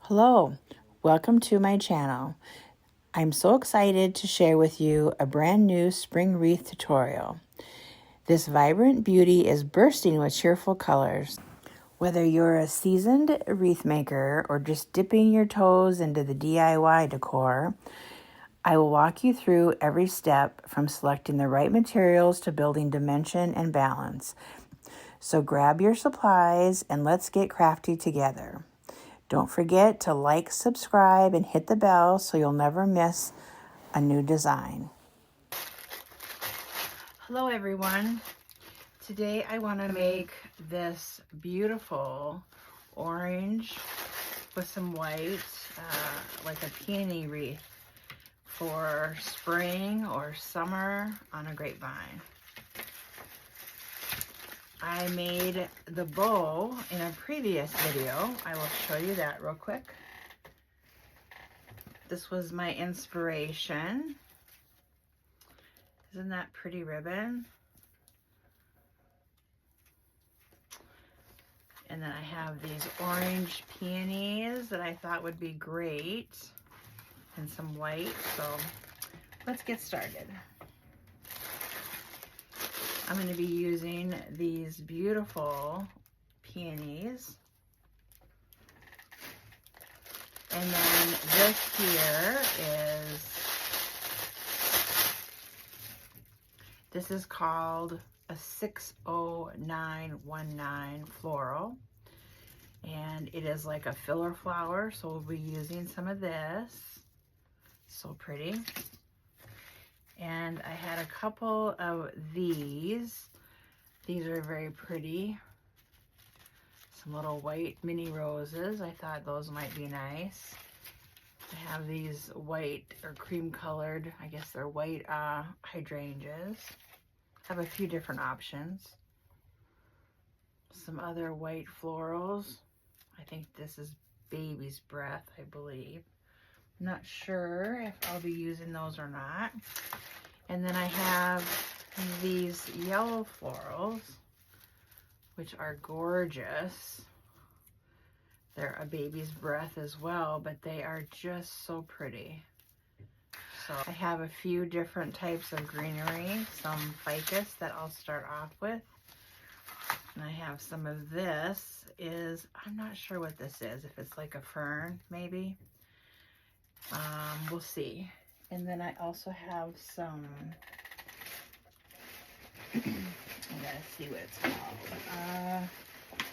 Hello, welcome to my channel. I'm so excited to share with you a brand new spring wreath tutorial. This vibrant beauty is bursting with cheerful colors. Whether you're a seasoned wreath maker or just dipping your toes into the DIY decor, I will walk you through every step from selecting the right materials to building dimension and balance. So grab your supplies and let's get crafty together. Don't forget to like, subscribe, and hit the bell so you'll never miss a new design. Hello everyone. Today I want to make this beautiful orange with some white, like a peony wreath for spring or summer on a grapevine. I made the bow in a previous video. I will show you that real quick. This was my inspiration. Isn't that pretty ribbon? And then I have these orange peonies that I thought would be great, and some white. So let's get started. I'm going to be using these beautiful peonies. And then this here this is called a 60919 floral. And it is like a filler flower, so we'll be using some of this. So pretty. And I had a couple of these. These are very pretty. Some little white mini roses. I thought those might be nice. I have these white or cream colored, I guess they're white hydrangeas. I have a few different options. Some other white florals. I think this is baby's breath, I believe. I'm not sure if I'll be using those or not. And then I have these yellow florals, which are gorgeous. They're a baby's breath as well, but they are just so pretty. So I have a few different types of greenery, some ficus that I'll start off with. And I have some of this I'm not sure what this is, if it's like a fern, maybe. We'll see. And then I also have some, I gotta see what it's called. I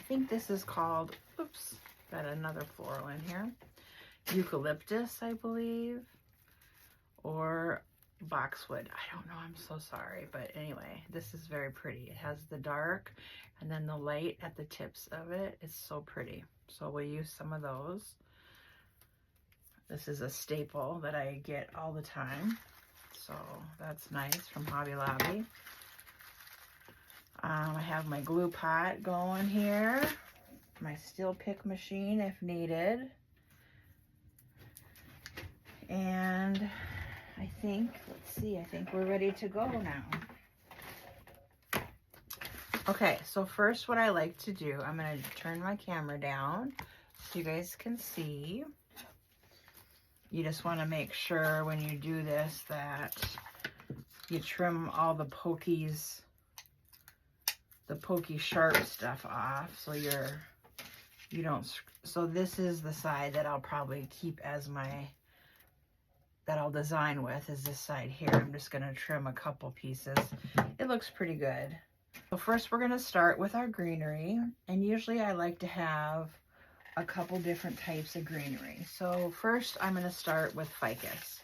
think this is called, oops, got another floral in here. Eucalyptus, I believe, or boxwood. I don't know, I'm so sorry. But anyway, this is very pretty. It has the dark and then the light at the tips of it. It's so pretty. So we'll use some of those. This is a staple that I get all the time. So that's nice from Hobby Lobby. I have my glue pot going here. My steel pick machine if needed. And I think, let's see, I think we're ready to go now. Okay, so first what I like to do, I'm going to turn my camera down so you guys can see. You just want to make sure when you do this that you trim all the pokey sharp stuff off, so you don't. So this is the side that I'll probably keep as that I'll design with, is this side here. I'm just going to trim a couple pieces. It looks pretty good. So first we're going to start with our greenery, and usually I like to have a couple different types of greenery. So first I'm going to start with ficus.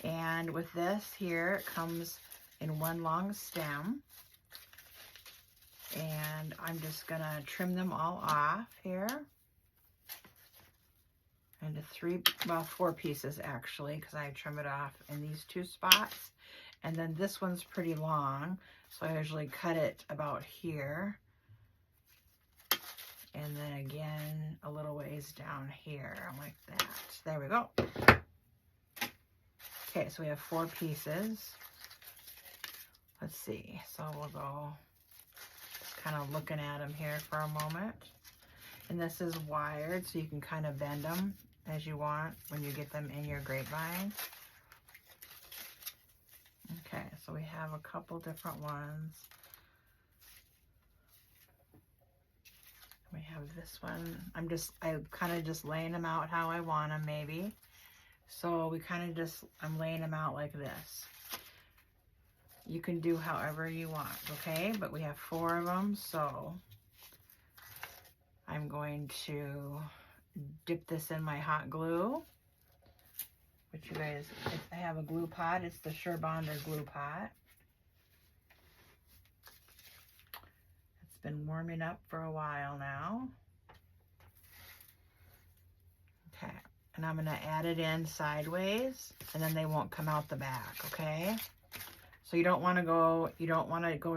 And with this here, it comes in one long stem. And I'm just going to trim them all off here. Into four pieces actually, because I trim it off in these two spots. And then this one's pretty long, so I usually cut it about here. And then again, a little ways down here, like that. There we go. Okay, so we have 4 pieces. Let's see, so we'll go, just kind of looking at them here for a moment. And this is wired, so you can kind of bend them as you want when you get them in your grapevine. Okay, so we have a couple different ones. We have this one. I'm kind of just laying them out how I want them maybe. So I'm laying them out like this. You can do however you want, okay? But we have 4 of them, so I'm going to dip this in my hot glue. Which you guys, I have a glue pot. It's the Bonder glue pot. It's been warming up for a while now. Okay, and I'm gonna add it in sideways, and then they won't come out the back, okay? So you don't wanna go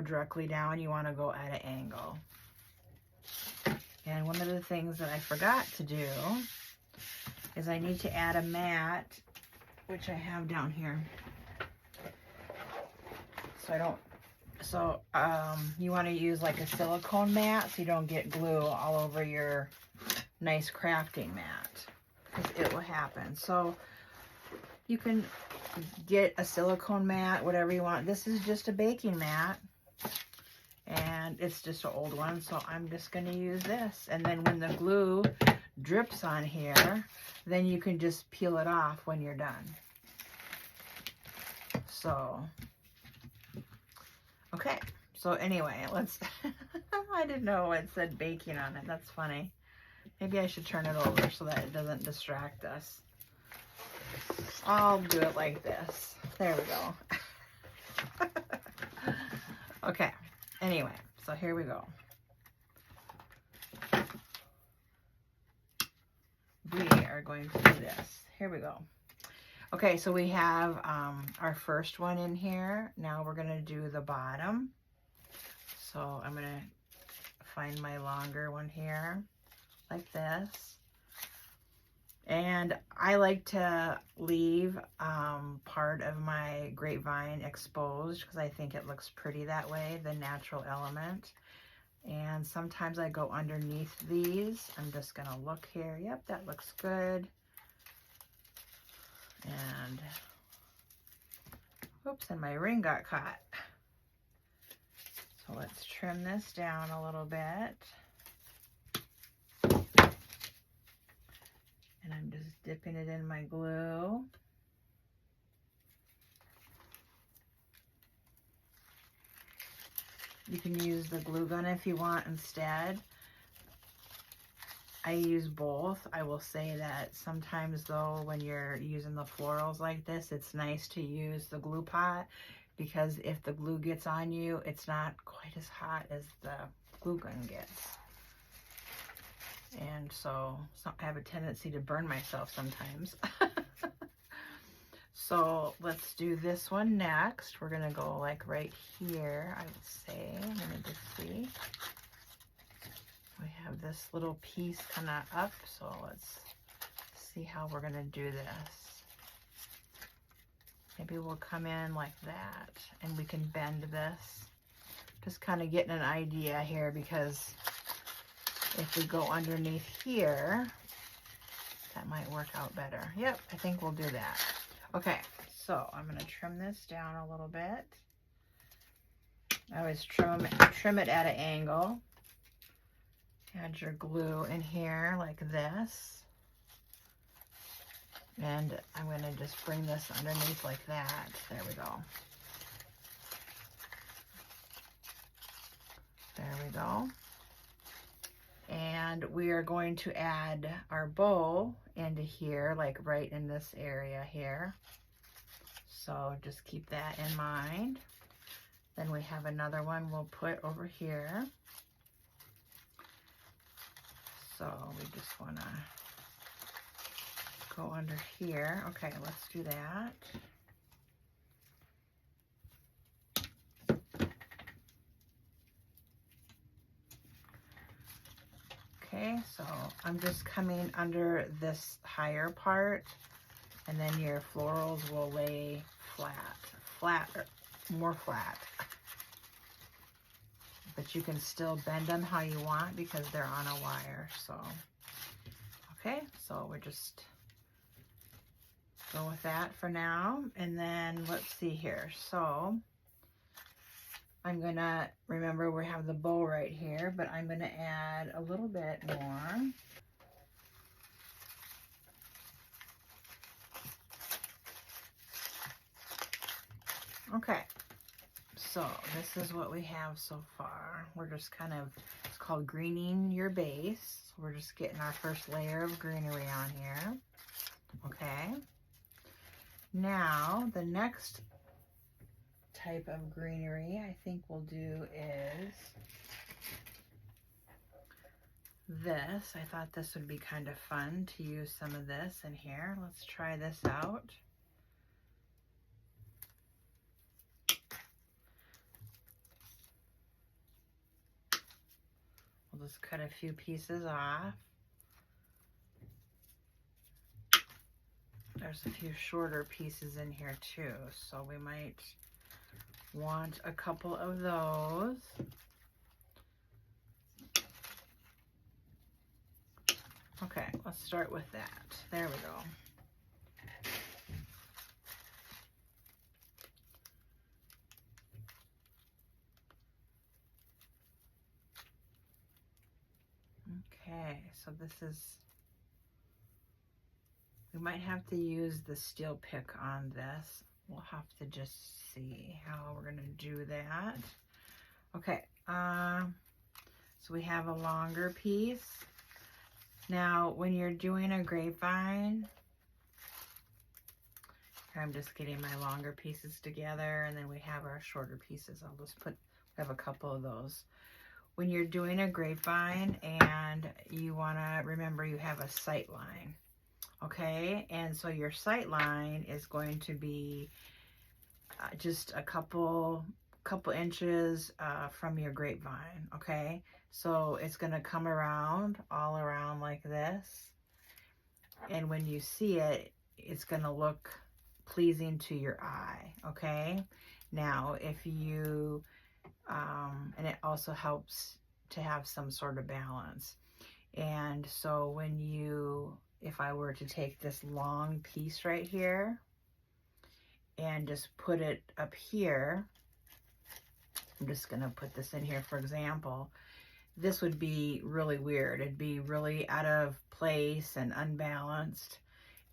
directly down, you wanna go at an angle. And one of the things that I forgot to do is I need to add a mat, which I have down here. You want to use like a silicone mat so you don't get glue all over your nice crafting mat, because it will happen. So you can get a silicone mat, whatever you want. This is just a baking mat, and it's just an old one, so I'm just going to use this. And then when the glue drips on here, then you can just peel it off when you're done. So, okay. So anyway, let's, I didn't know it said baking on it. That's funny. Maybe I should turn it over so that it doesn't distract us. I'll do it like this. There we go. Okay. Anyway, so here we go. We are going to do this. Here we go. Okay, so we have our first one in here. Now we're going to do the bottom. So I'm going to find my longer one here, like this. And I like to leave part of my grapevine exposed because I think it looks pretty that way, the natural element. And sometimes I go underneath these. I'm just going to look here. Yep, that looks good. And, oops, and my ring got caught. So let's trim this down a little bit. And I'm just dipping it in my glue. You can use the glue gun if you want instead. I use both. I will say that sometimes though, when you're using the florals like this, it's nice to use the glue pot, because if the glue gets on you, it's not quite as hot as the glue gun gets. And so I have a tendency to burn myself sometimes. So let's do this one next. We're gonna go like right here, I would say. Let me just see. We have this little piece kind of up, so let's see how we're gonna do this. Maybe we'll come in like that, and we can bend this. Just kind of getting an idea here, because if we go underneath here, that might work out better. Yep, I think we'll do that. Okay, so I'm going to trim this down a little bit. I always trim it at an angle. Add your glue in here like this. And I'm going to just bring this underneath like that. There we go. There we go. And we are going to add our bow into here, like right in this area here. So just keep that in mind. Then we have another one we'll put over here. So we just want to go under here. Okay, let's do that. Okay, so I'm just coming under this higher part, and then your florals will lay more flat. But you can still bend them how you want because they're on a wire. So, okay, so we're just go with that for now. And then let's see here. So I'm gonna, remember we have the bow right here, but I'm gonna add a little bit more. Okay, so this is what we have so far. We're just kind of, it's called greening your base. We're just getting our first layer of greenery on here. Okay, now the next type of greenery I think we'll do is this. I thought this would be kind of fun to use some of this in here. Let's try this out. We'll just cut a few pieces off. There's a few shorter pieces in here too, so we might want a couple of those. Okay, let's start with that. There we go. Okay, so this is, we might have to use the steel pick on this. We'll have to just see how we're gonna do that. Okay, so we have a longer piece. Now, when you're doing a grapevine, here I'm just getting my longer pieces together, and then we have our shorter pieces. I'll just put, we have a couple of those. When you're doing a grapevine and you wanna remember you have a sight line, okay? And so your sight line is going to be just a couple inches from your grapevine, okay? So it's gonna come around, all around like this. And when you see it, it's gonna look pleasing to your eye, okay? Now, if you, and it also helps to have some sort of balance. And so when you, if I were to take this long piece right here and just put it up here, I'm just gonna put this in here for example, this would be really weird. It'd be really out of place and unbalanced.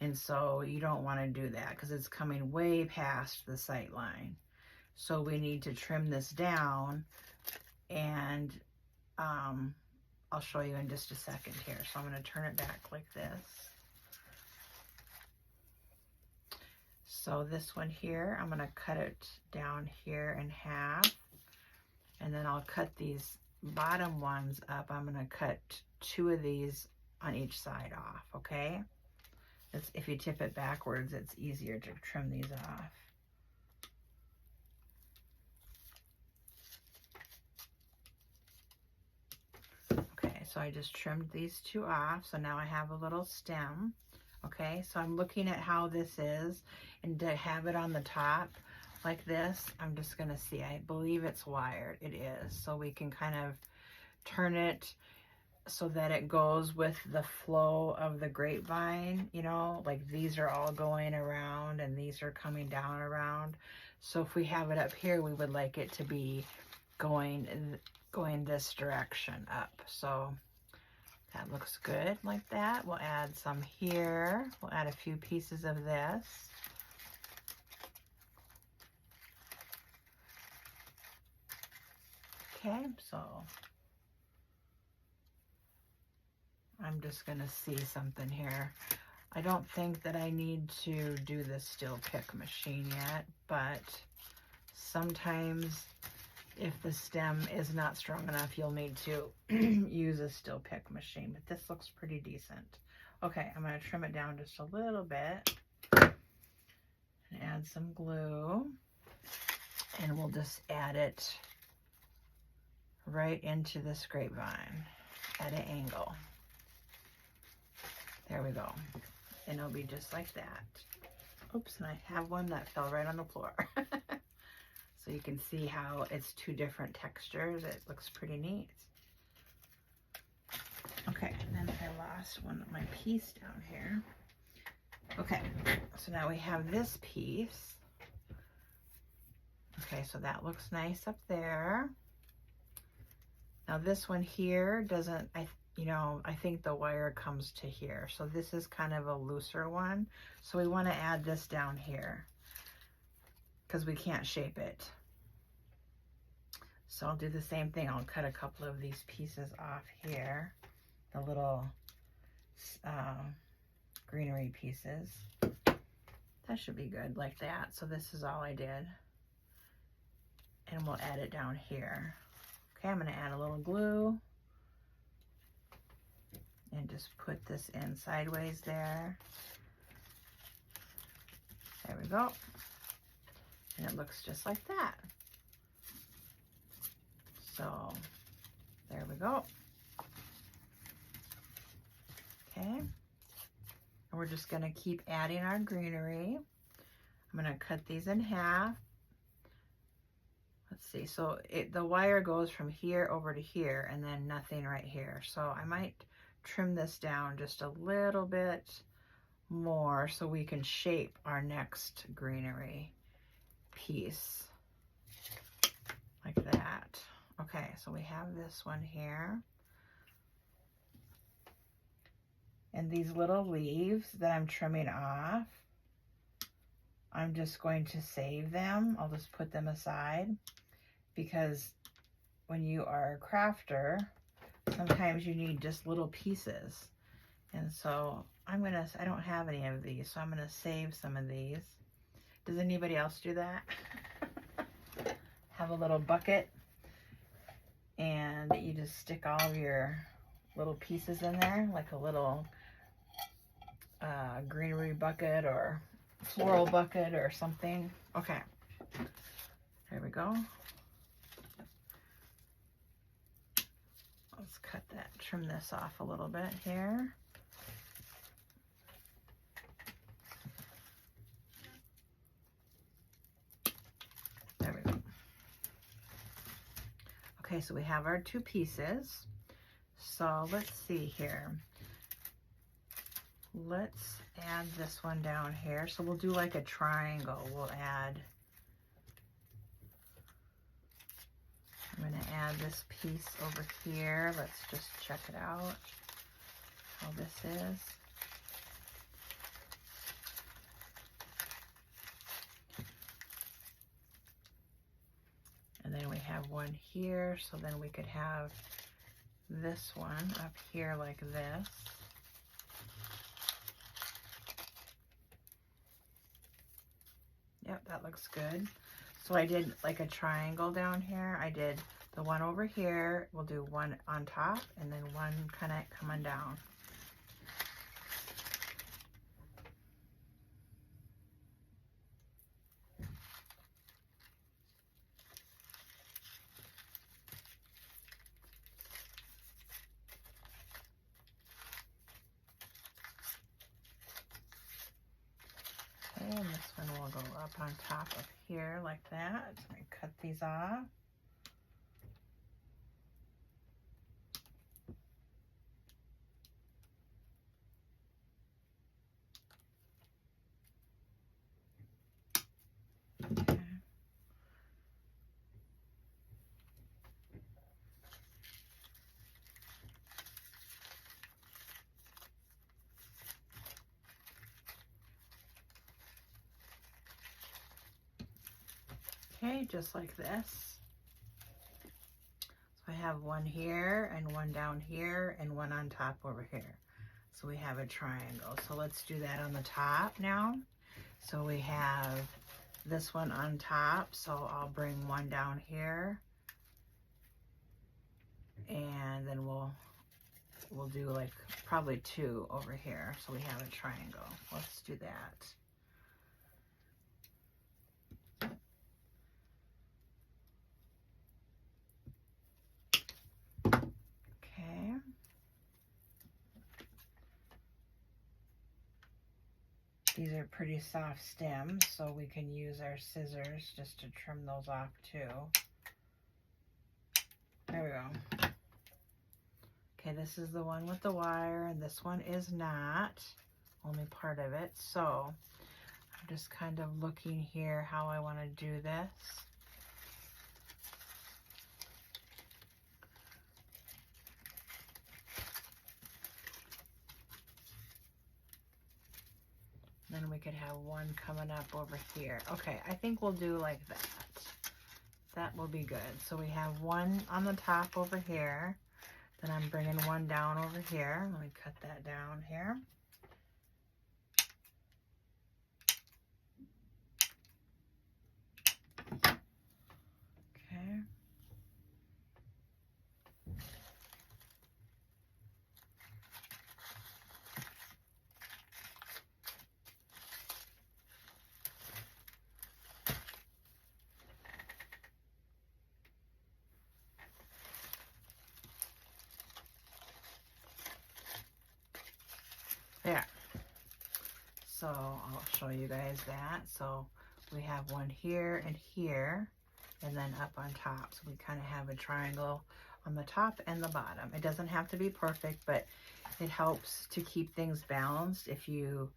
And so you don't wanna do that because it's coming way past the sight line. So we need to trim this down, and I'll show you in just a second here. So I'm gonna turn it back like this. So this one here, I'm gonna cut it down here in half, and then I'll cut these bottom ones up. I'm gonna cut 2 of these on each side off, okay? It's, if you tip it backwards, it's easier to trim these off. Okay, so I just trimmed these 2 off, so now I have a little stem. Okay, so I'm looking at how this is, and to have it on the top like this, I'm just gonna see, I believe it's wired. It is, so we can kind of turn it so that it goes with the flow of the grapevine, you know, like these are all going around and these are coming down around. So if we have it up here, we would like it to be going this direction up. So that looks good like that. We'll add some here. We'll add a few pieces of this. Okay, so I'm just gonna see something here. I don't think that I need to do the steel pick machine yet, but sometimes if the stem is not strong enough, you'll need to use a steel pick machine, but this looks pretty decent. Okay, I'm gonna trim it down just a little bit and add some glue, and we'll just add it right into this grapevine at an angle. There we go. And it'll be just like that. Oops, and I have one that fell right on the floor. So you can see how it's 2 different textures. It looks pretty neat. Okay, and then I lost my piece down here. Okay, so now we have this piece. Okay, so that looks nice up there. Now this one here doesn't, I think the wire comes to here. So this is kind of a looser one. So we want to add this down here because we can't shape it. So I'll do the same thing. I'll cut a couple of these pieces off here, the little greenery pieces. That should be good like that. So this is all I did. And we'll add it down here. Okay, I'm going to add a little glue and just put this in sideways there. There we go. And it looks just like that. So there we go. Okay. And we're just going to keep adding our greenery. I'm going to cut these in half. Let's see, so the wire goes from here over to here and then nothing right here. So I might trim this down just a little bit more so we can shape our next greenery piece like that. Okay, so we have this one here. And these little leaves that I'm trimming off, I'm just going to save them. I'll just put them aside because when you are a crafter, sometimes you need just little pieces. And so I don't have any of these, so I'm gonna save some of these. Does anybody else do that? Have a little bucket and you just stick all of your little pieces in there, like a little greenery bucket or floral bucket or something. Okay, there we go. Let's cut that, trim this off a little bit here. There we go. Okay, so we have our two pieces. So let's see here. Let's add this one down here. So we'll do like a triangle. I'm going to add this piece over here. Let's just check it out, how this is. And then we have one here, so then we could have this one up here like this. Yep, that looks good. So I did like a triangle down here. I did the one over here. We'll do one on top and then one kind of coming down. Okay, and this one will go up on top of here like that. So I cut these off. Okay. Okay, just like this. So I have one here and one down here and one on top over here. So we have a triangle. So let's do that on the top now. So we have this one on top. So I'll bring one down here. And then we'll do like probably two over here. So we have a triangle. Let's do that. Okay. These are pretty soft stems, so we can use our scissors just to trim those off too. There we go. Okay, this is the one with the wire, and this one is not. only part of it. So I'm just kind of looking here how I want to do this. Then we could have one coming up over here. Okay, I think we'll do like that. That will be good. So we have one on the top over here. Then I'm bringing one down over here. Let me cut that down here. Okay. There. So I'll show you guys that. So we have one here and here, and then up on top. So we kind of have a triangle on the top and the bottom. It doesn't have to be perfect, but it helps to keep things balanced if you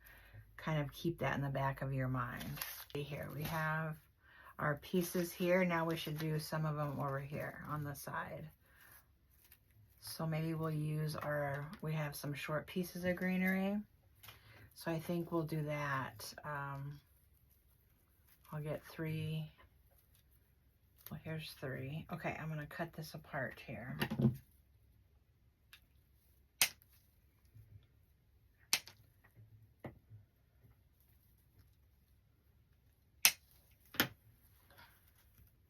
kind of keep that in the back of your mind. Here we have our pieces here. Now we should do some of them over here on the side. So maybe we'll use we have some short pieces of greenery. So I think we'll do that. I'll get 3. Well, here's 3. Okay, I'm gonna cut this apart here.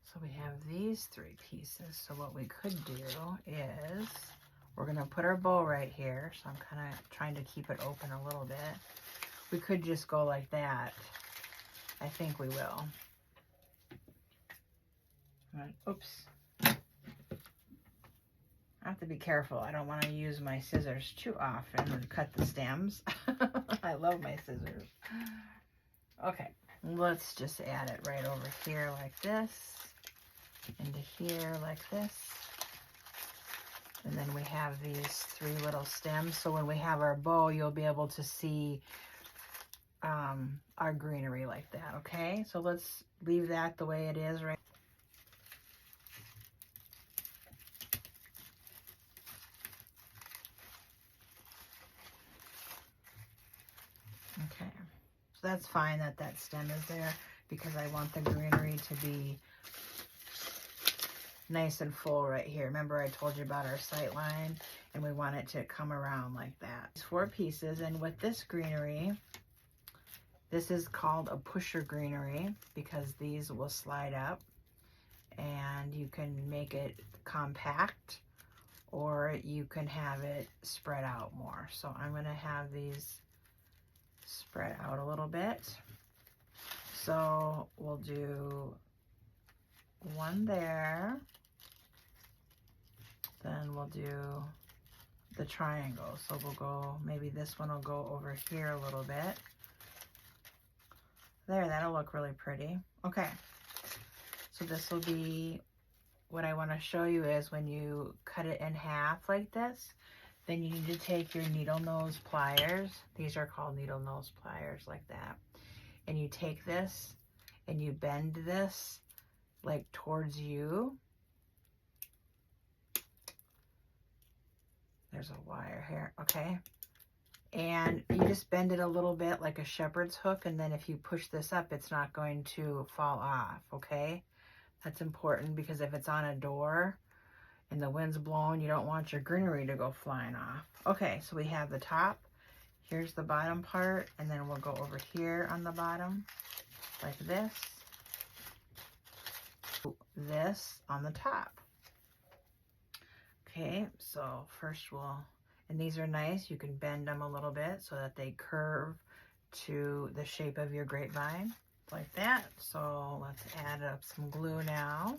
So we have these 3 pieces. So what we could do is we're gonna put our bow right here. So I'm kind of trying to keep it open a little bit. We could just go like that. I think we will. Oops. I have to be careful. I don't want to use my scissors too often and cut the stems. I love my scissors. Okay, let's just add it right over here like this, into here like this. And then we have these 3 little stems. So when we have our bow, you'll be able to see our greenery like that, okay? So let's leave that the way it is right. Okay, so that's fine that that stem is there because I want the greenery to be nice and full right here. Remember I told you about our sight line, and we want it to come around like that. It's 4 pieces, and with this greenery, this is called a pusher greenery because these will slide up, and you can make it compact or you can have it spread out more. So I'm going to have these spread out a little bit. So we'll do one there. Then we'll do the triangle. So we'll go, maybe this one will go over here a little bit. There, that'll look really pretty. Okay, so this will be, what I want to show you is when you cut it in half like this, then you need to take your needle nose pliers. These are called needle nose pliers like that. And you take this and you bend this like towards you. There's a wire here, okay? And you just bend it a little bit like a shepherd's hook, and then if you push this up, it's not going to fall off, okay? That's important because if it's on a door and the wind's blowing, you don't want your greenery to go flying off. Okay, so we have the top. Here's the bottom part, and then we'll go over here on the bottom like this. This on the top. Okay, so first and these are nice. You can bend them a little bit so that they curve to the shape of your grapevine like that. So let's add up some glue now.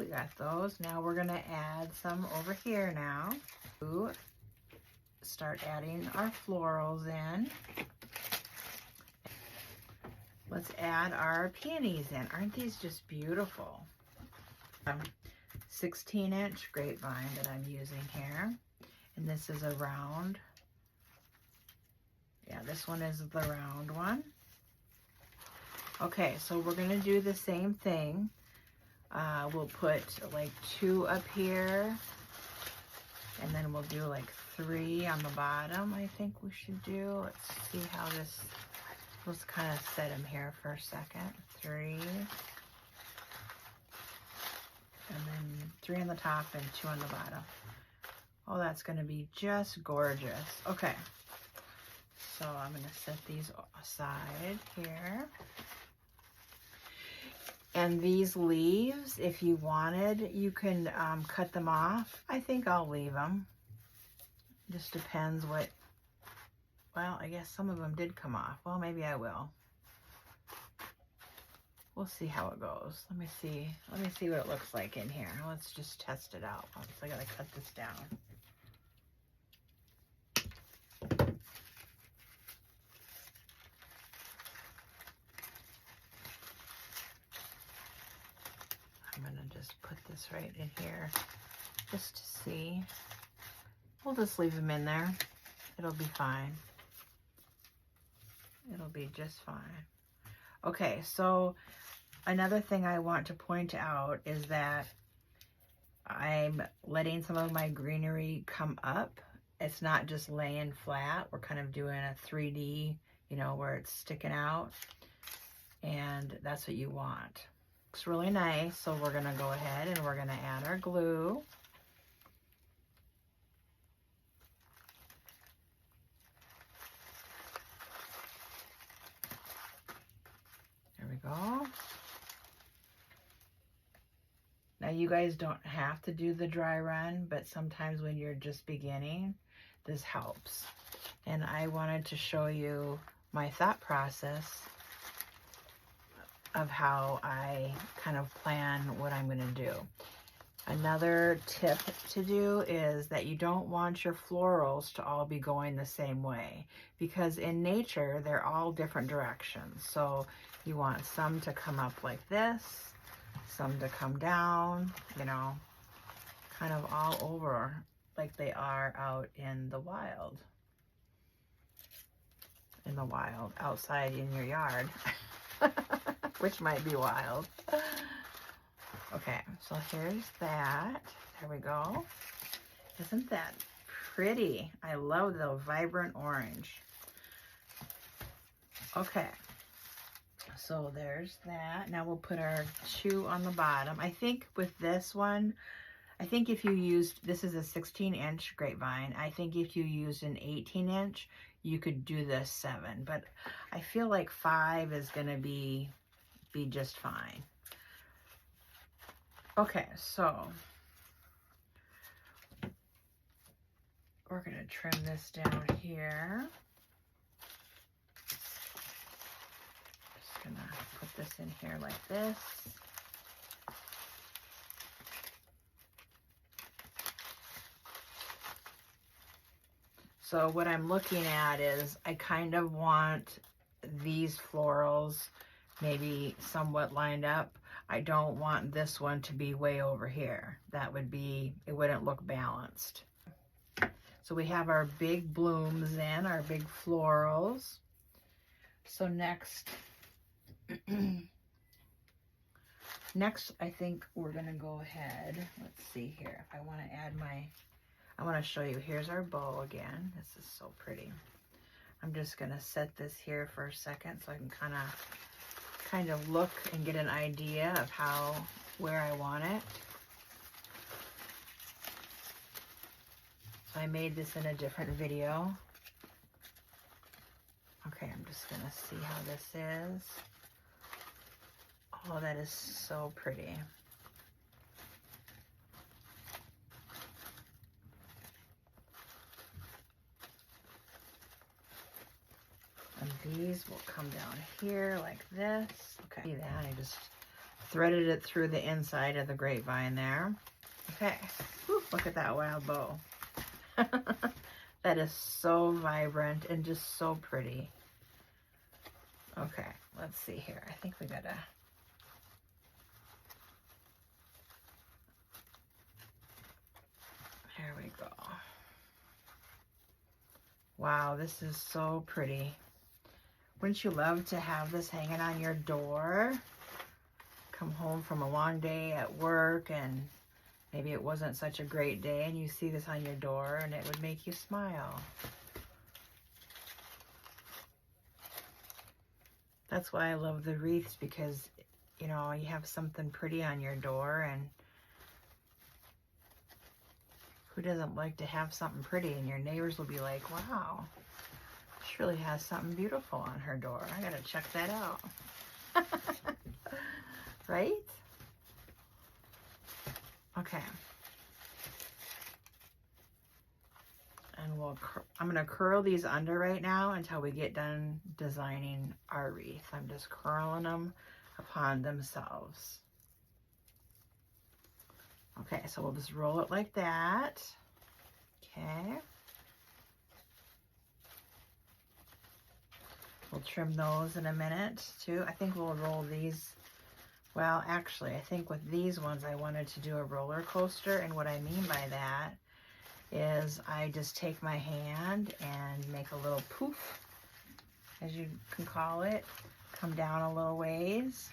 we got those. Now we're gonna add some over here now. Start adding our florals in. Let's add our peonies in. Aren't these just beautiful? 16-inch grapevine that I'm using here. And this is a round. Yeah, this one is the round one. Okay, so we're gonna do the same thing. We'll put like 2 up here, and then we'll do like 3 on the bottom, I think we should do. Let's see how this, let's kind of set them here for a second. 3. And then 3 on the top and 2 on the bottom. Oh, that's gonna be just gorgeous. Okay, so I'm gonna set these aside here. And these leaves, if you wanted, you can cut them off. I think I'll leave them. Just depends what, well, I guess some of them did come off. Well, maybe I will. We'll see how it goes. Let me see what it looks like in here. Let's just test it out. So I gotta cut this down. I'm gonna just put this right in here just to see. We'll just leave them in there. It'll be fine. It'll be just fine. Okay, so another thing I want to point out is that I'm letting some of my greenery come up. It's not just laying flat. We're kind of doing a 3D, you know, where it's sticking out. And that's what you want. Looks really nice, so we're gonna go ahead and we're gonna add our glue. There we go. Now you guys don't have to do the dry run, but sometimes when you're just beginning, this helps. And I wanted to show you my thought process of how I kind of plan what I'm gonna do. Another tip to do is that you don't want your florals to all be going the same way, because in nature, they're all different directions. So you want some to come up like this, some to come down, you know, kind of all over like they are out in the wild. In the wild, outside in your yard. Which might be wild. Okay, so here's that. There we go. Isn't that pretty? I love the vibrant orange. Okay, so there's that. Now we'll put our 2 on the bottom. I think with this one, I think if you used, this is a 16-inch grapevine. I think if you used an 18-inch, you could do this 7. But I feel like 5 is gonna be just fine. Okay, so we're gonna trim this down here. Just gonna put this in here like this. So what I'm looking at is I kind of want these florals maybe somewhat lined up. I don't want this one to be way over here. That would be, it wouldn't look balanced. So we have our big blooms in, our big florals. So next, next I think we're gonna go ahead, let's see here, if I wanna add my, I wanna show you, here's our bow again. This is so pretty. I'm just gonna set this here for a second so I can kind of look and get an idea of how, where I want it. So I made this in a different video. Okay, I'm just gonna see how this is. Oh, that is so pretty. And these will come down here like this. Okay, see that? I just threaded it through the inside of the grapevine there. Okay, whew, look at that wild bow. That is so vibrant and just so pretty. Okay, let's see here. I think we gotta... There we go. Wow, this is so pretty. Wouldn't you love to have this hanging on your door? Come home from a long day at work and maybe it wasn't such a great day and you see this on your door and it would make you smile. That's why I love the wreaths, because, you know, you have something pretty on your door, and who doesn't like to have something pretty? And your neighbors will be like, wow, she really has something beautiful on her door. I gotta check that out. Right? Okay. And I'm gonna curl these under right now until we get done designing our wreath. I'm just curling them upon themselves. Okay, so we'll just roll it like that. Okay. We'll trim those in a minute too. I think we'll roll these. Well, actually, I think with these ones, I wanted to do a roller coaster. And what I mean by that is I just take my hand and make a little poof, as you can call it, come down a little ways.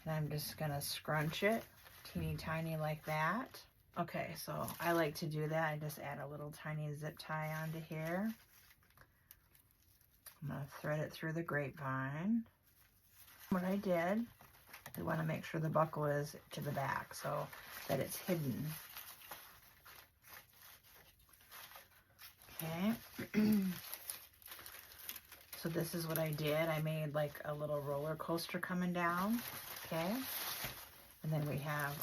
And I'm just gonna scrunch it teeny tiny like that. Okay, so I like to do that. I just add a little tiny zip tie onto here. I'm gonna thread it through the grapevine. What I did, I want to make sure the buckle is to the back so that it's hidden. Okay. So this is what I did. I made like a little roller coaster coming down. Okay. And then we have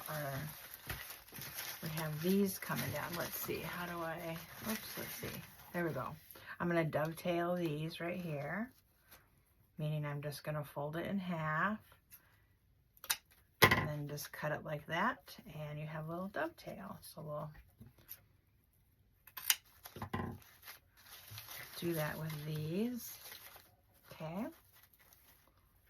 these coming down. Let's see. How do I, oops, let's see. There we go. I'm going to dovetail these right here, meaning I'm just going to fold it in half and then just cut it like that, and you have a little dovetail. So we'll do that with these. Okay.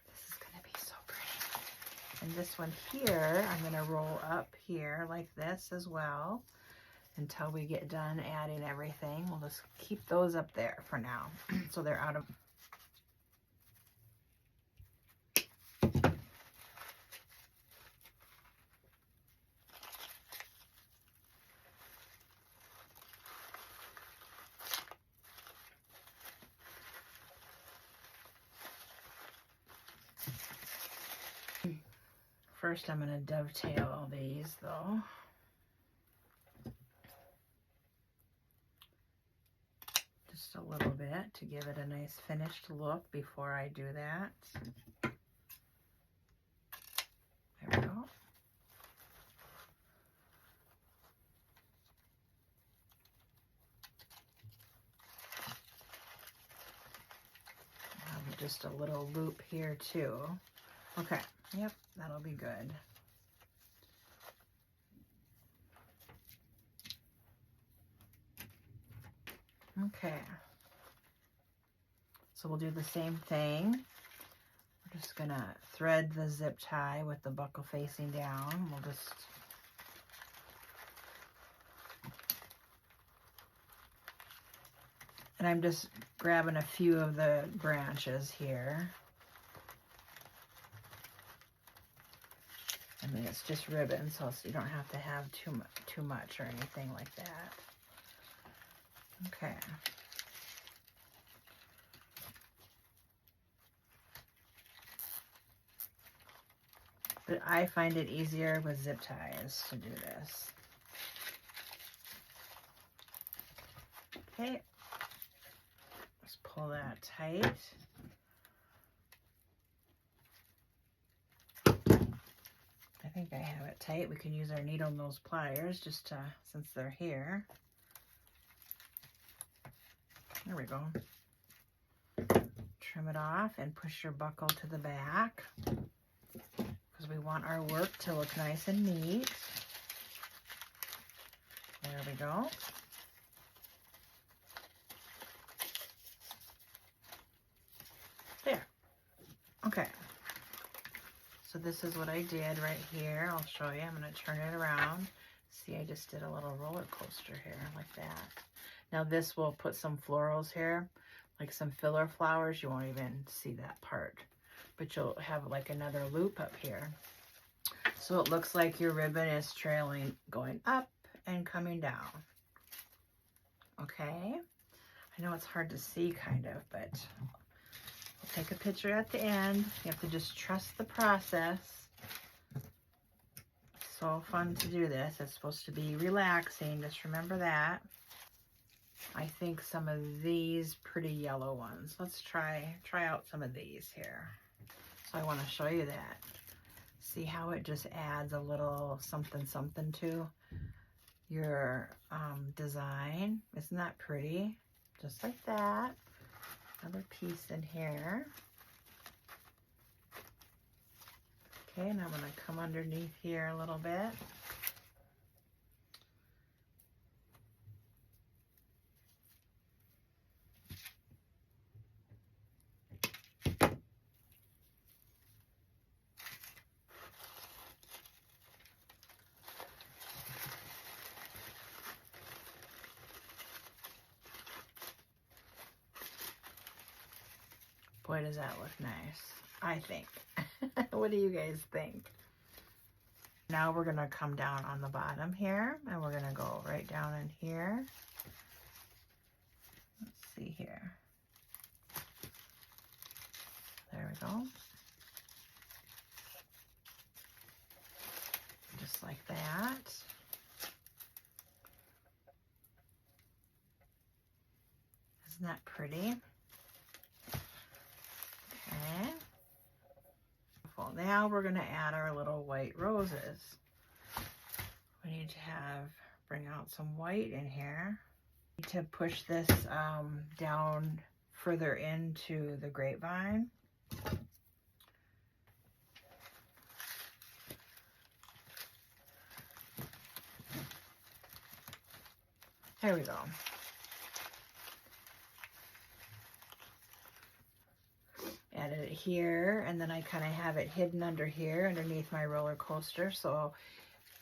This is going to be so pretty. And this one here, I'm going to roll up here like this as well until we get done adding everything. We'll just keep those up there for now so they're out of... First, I'm going to dovetail all these, though. Just a little bit to give it a nice finished look before I do that. There we go. I have just a little loop here, too. Okay. Yep, that'll be good. Okay. So we'll do the same thing. We're just gonna thread the zip tie with the buckle facing down. We'll just and I'm just grabbing a few of the branches here. I mean, it's just ribbon, so you don't have to have too much or anything like that. Okay. But I find it easier with zip ties to do this. Okay. Just pull that tight. I think I have it tight. We can use our needle nose pliers just to, since they're here. There we go. Trim it off and push your buckle to the back. Because we want our work to look nice and neat. There we go. There. Okay. So this is what I did right here. I'll show you. I'm going to turn it around. See, I just did a little roller coaster here like that. Now this will put some florals here, like some filler flowers. You won't even see that part, but you'll have like another loop up here. So it looks like your ribbon is trailing, going up and coming down. Okay. I know it's hard to see kind of, but I'll take a picture at the end. You have to just trust the process. So fun to do this. It's supposed to be relaxing. Just remember that. I think some of these pretty yellow ones. Let's try out some of these here. So I want to show you that. See how it just adds a little something something to your design. Isn't that pretty? Just like that. Another piece in here. Okay, and I'm going to come underneath here a little bit. Boy, does that look nice, I think. What do you guys think? Now we're going to come down on the bottom here, and we're going to go right down in here. Let's see here. There we go. Just like that. Isn't that pretty? Okay. Well, now we're going to add our little white roses. We need to bring out some white in here. We need to push this down further into the grapevine. There we go. Added it here, and then I kind of have it hidden under here underneath my roller coaster. So,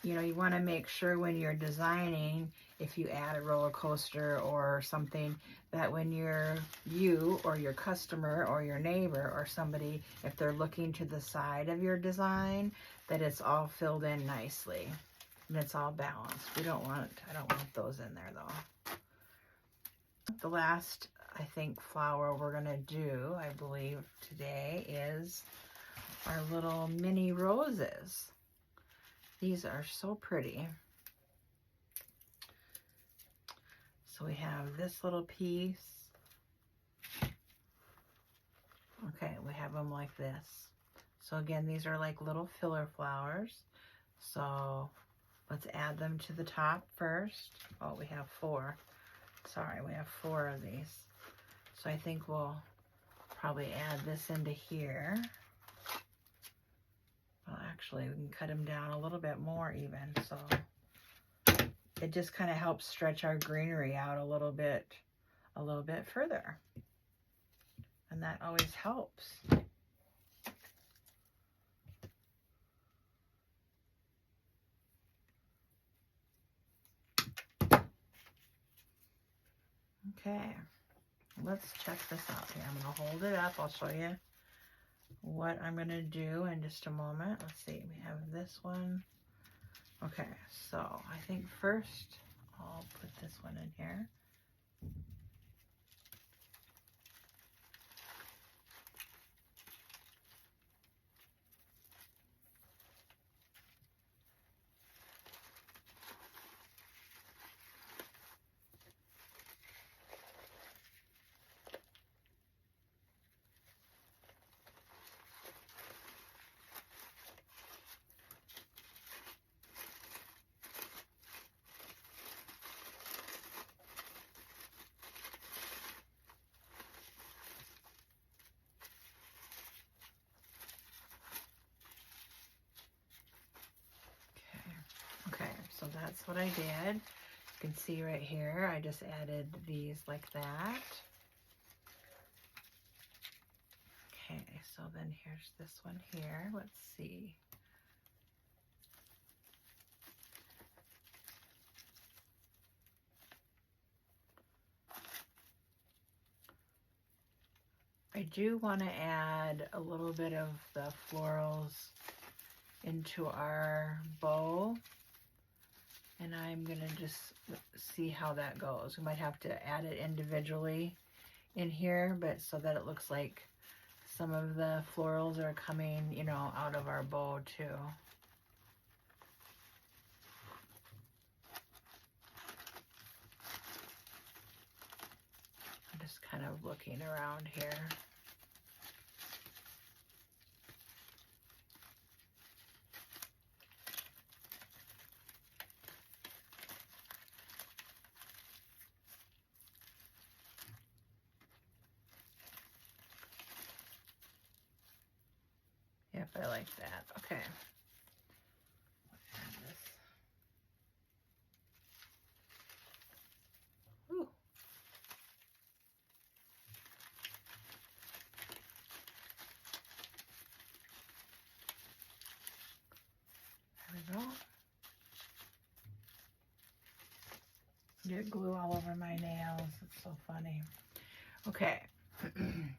you know, you want to make sure when you're designing, if you add a roller coaster or something, that when you or your customer or your neighbor or somebody, if they're looking to the side of your design, that it's all filled in nicely and it's all balanced. I don't want those in there though. The last, I think, flower we're gonna do, I believe today, is our little mini roses. These are so pretty. So we have this little piece. Okay, we have them like this. So again, these are like little filler flowers. So let's add them to the top first. Oh, we have 4. Sorry, we have 4 of these. So I think we'll probably add this into here. Well, actually, we can cut them down a little bit more even. So it just kind of helps stretch our greenery out a little bit further. And that always helps. Okay, let's check this out here. I'm going to hold it up. I'll show you what I'm going to do in just a moment. Let's see, we have this one. Okay, so I think first I'll put this one in here. that's what I did. You can see right here, I just added these like that. Okay, so then here's this one here. Let's see. I do want to add a little bit of the florals into our bow, and I'm going to just see how that goes. We might have to add it individually in here, but so that it looks like some of the florals are coming, you know, out of our bow too. I'm just kind of looking around here. Yep, I like that. Okay. Ooh. There we go. Get glue all over my nails. It's so funny. Okay. I think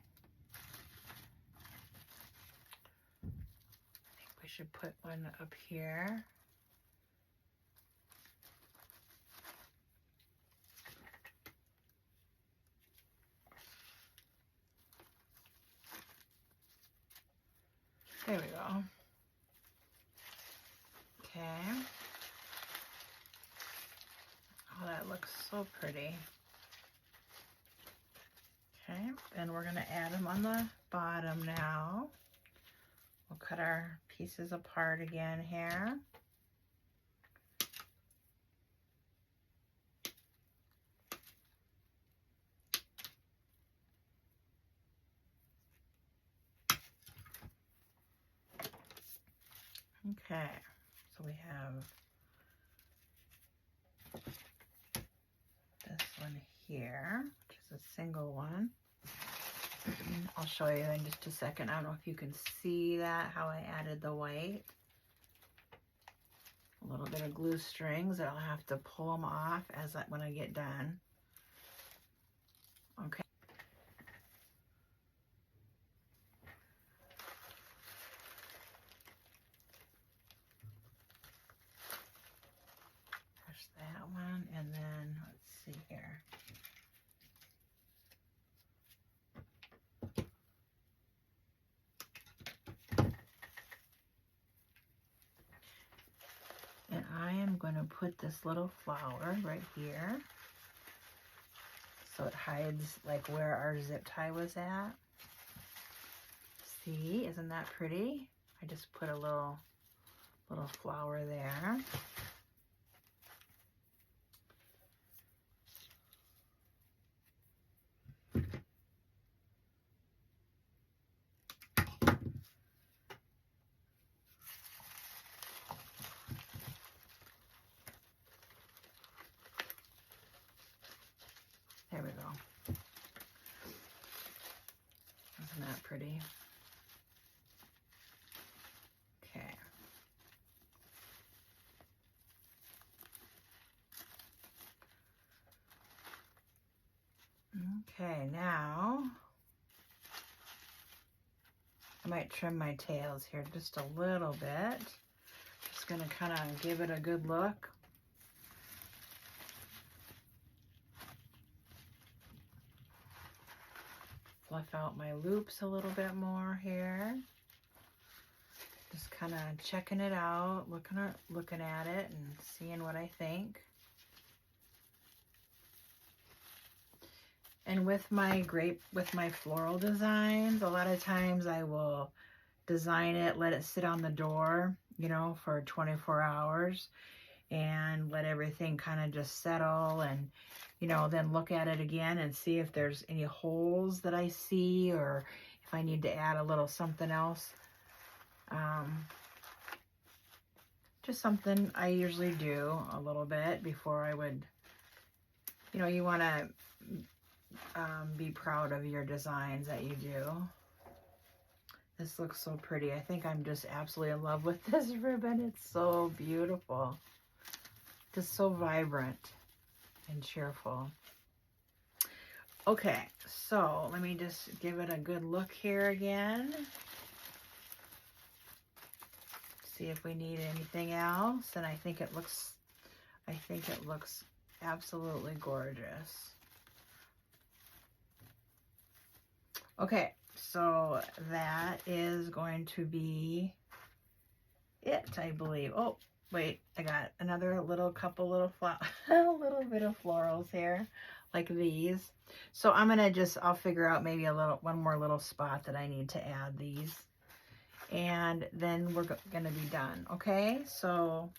we should put one up here. There we go. Okay. Oh, that looks so pretty. Okay, then we're going to add them on the bottom now. We'll cut our pieces apart again here. Okay, so we have this one here, which is a single one. I'll show you in just a second. I don't know if you can see that, how I added the white. A little bit of glue strings. I'll have to pull them off when I get done. Okay. There's that one, and then let's see here. And I am going to put this little flower right here, so it hides like where our zip tie was at. See, isn't that pretty? I just put a little flower there. There we go. Isn't that pretty? Okay. Okay, now I might trim my tails here just a little bit. Just gonna kind of give it a good look. Fluff out my loops a little bit more here. Just kind of checking it out, looking at it and seeing what I think. And with my floral designs, a lot of times I will design it, let it sit on the door, you know, for 24 hours and let everything kind of just settle, and, you know, then look at it again and see if there's any holes that I see or if I need to add a little something else. just something I usually do a little bit before I would, you know, you want to be proud of your designs that you do. This looks so pretty. I think I'm just absolutely in love with this ribbon. It's so beautiful. Just so vibrant and cheerful. Okay, so let me just give it a good look here again. See if we need anything else. And I think it looks absolutely gorgeous. Okay, so that is going to be it, I believe. Oh, wait, I got another a little bit of florals here, like these. So I'm gonna I'll figure out maybe one more little spot that I need to add these, and then we're gonna be done. Okay, so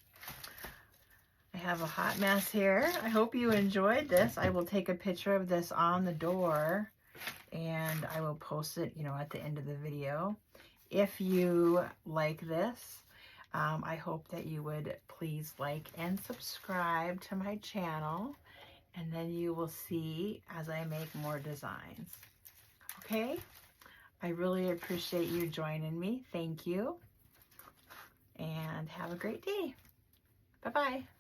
I have a hot mess here. I hope you enjoyed this. I will take a picture of this on the door, and I will post it, you know, at the end of the video. If you like this, I hope that you would please like and subscribe to my channel, and then you will see as I make more designs. Okay? I really appreciate you joining me. Thank you. And have a great day. Bye-bye.